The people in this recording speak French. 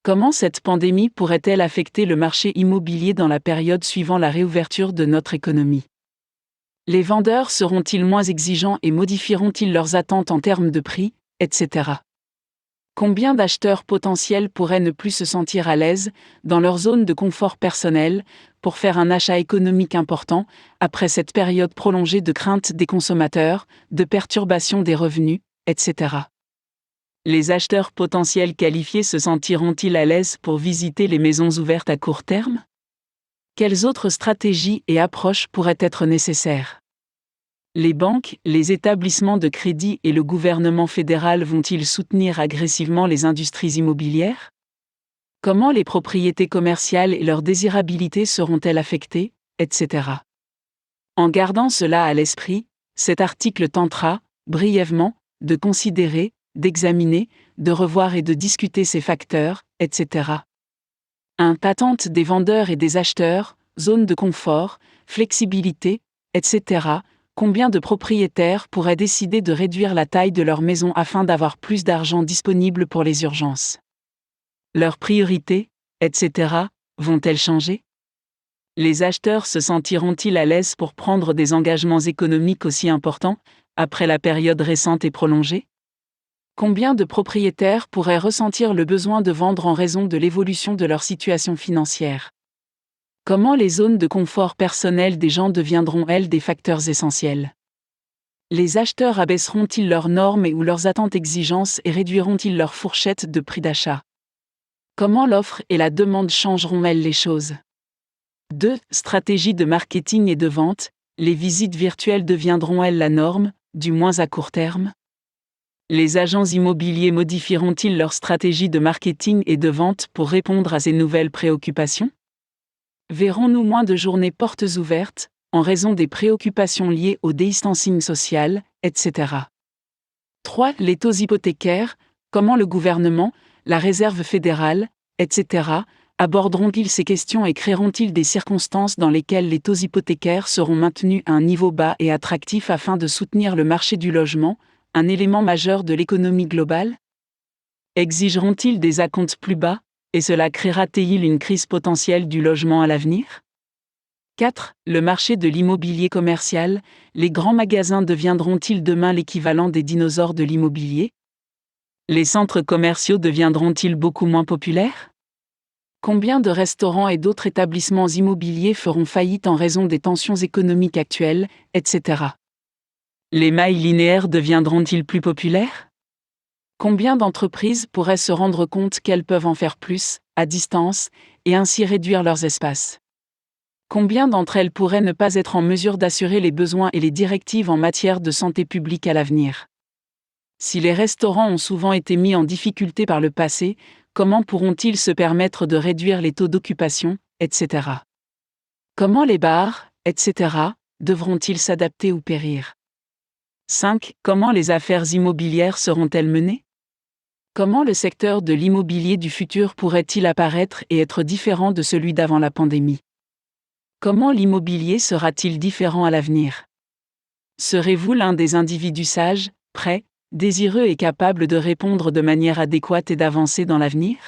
Comment cette pandémie pourrait-elle affecter le marché immobilier dans la période suivant la réouverture de notre économie? Les vendeurs seront-ils moins exigeants et modifieront-ils leurs attentes en termes de prix, etc. Combien d'acheteurs potentiels pourraient ne plus se sentir à l'aise, dans leur zone de confort personnel, pour faire un achat économique important, après cette période prolongée de crainte des consommateurs, de perturbation des revenus, etc. Les acheteurs potentiels qualifiés se sentiront-ils à l'aise pour visiter les maisons ouvertes à court terme? Quelles autres stratégies et approches pourraient être nécessaires? Les banques, les établissements de crédit et le gouvernement fédéral vont-ils soutenir agressivement les industries immobilières? Comment les propriétés commerciales et leur désirabilité seront-elles affectées, etc. En gardant cela à l'esprit, cet article tentera, brièvement, de considérer, d'examiner, de revoir et de discuter ces facteurs, etc. Attentes des vendeurs et des acheteurs, zone de confort, flexibilité, etc. Combien de propriétaires pourraient décider de réduire la taille de leur maison afin d'avoir plus d'argent disponible pour les urgences? Leurs priorités, etc., vont-elles changer? Les acheteurs se sentiront-ils à l'aise pour prendre des engagements économiques aussi importants, après la période récente et prolongée? Combien de propriétaires pourraient ressentir le besoin de vendre en raison de l'évolution de leur situation financière? Comment les zones de confort personnel des gens deviendront-elles des facteurs essentiels? Les acheteurs abaisseront-ils leurs normes ou leurs attentes exigences et réduiront-ils leur fourchette de prix d'achat? Comment l'offre et la demande changeront-elles les choses? 2. Stratégie de marketing et de vente, les visites virtuelles deviendront-elles la norme, du moins à court terme? Les agents immobiliers modifieront-ils leur stratégie de marketing et de vente pour répondre à ces nouvelles préoccupations? Verrons-nous moins de journées portes ouvertes, en raison des préoccupations liées au distancing social, etc. 3. Les taux hypothécaires, comment le gouvernement, la Réserve fédérale, etc., aborderont-ils ces questions et créeront-ils des circonstances dans lesquelles les taux hypothécaires seront maintenus à un niveau bas et attractif afin de soutenir le marché du logement, un élément majeur de l'économie globale? Exigeront-ils des acomptes plus bas, et cela créera-t-il une crise potentielle du logement à l'avenir? 4. Le marché de l'immobilier commercial, les grands magasins deviendront-ils demain l'équivalent des dinosaures de l'immobilier? Les centres commerciaux deviendront-ils beaucoup moins populaires? Combien de restaurants et d'autres établissements immobiliers feront faillite en raison des tensions économiques actuelles, etc. Les mailles linéaires deviendront-ils plus populaires? Combien d'entreprises pourraient se rendre compte qu'elles peuvent en faire plus, à distance, et ainsi réduire leurs espaces? Combien d'entre elles pourraient ne pas être en mesure d'assurer les besoins et les directives en matière de santé publique à l'avenir? Si les restaurants ont souvent été mis en difficulté par le passé, comment pourront-ils se permettre de réduire les taux d'occupation, etc. Comment les bars, etc., devront-ils s'adapter ou périr? 5. Comment les affaires immobilières seront-elles menées? Comment le secteur de l'immobilier du futur pourrait-il apparaître et être différent de celui d'avant la pandémie? Comment l'immobilier sera-t-il différent à l'avenir? Serez-vous l'un des individus sages, prêts, désireux et capables de répondre de manière adéquate et d'avancer dans l'avenir?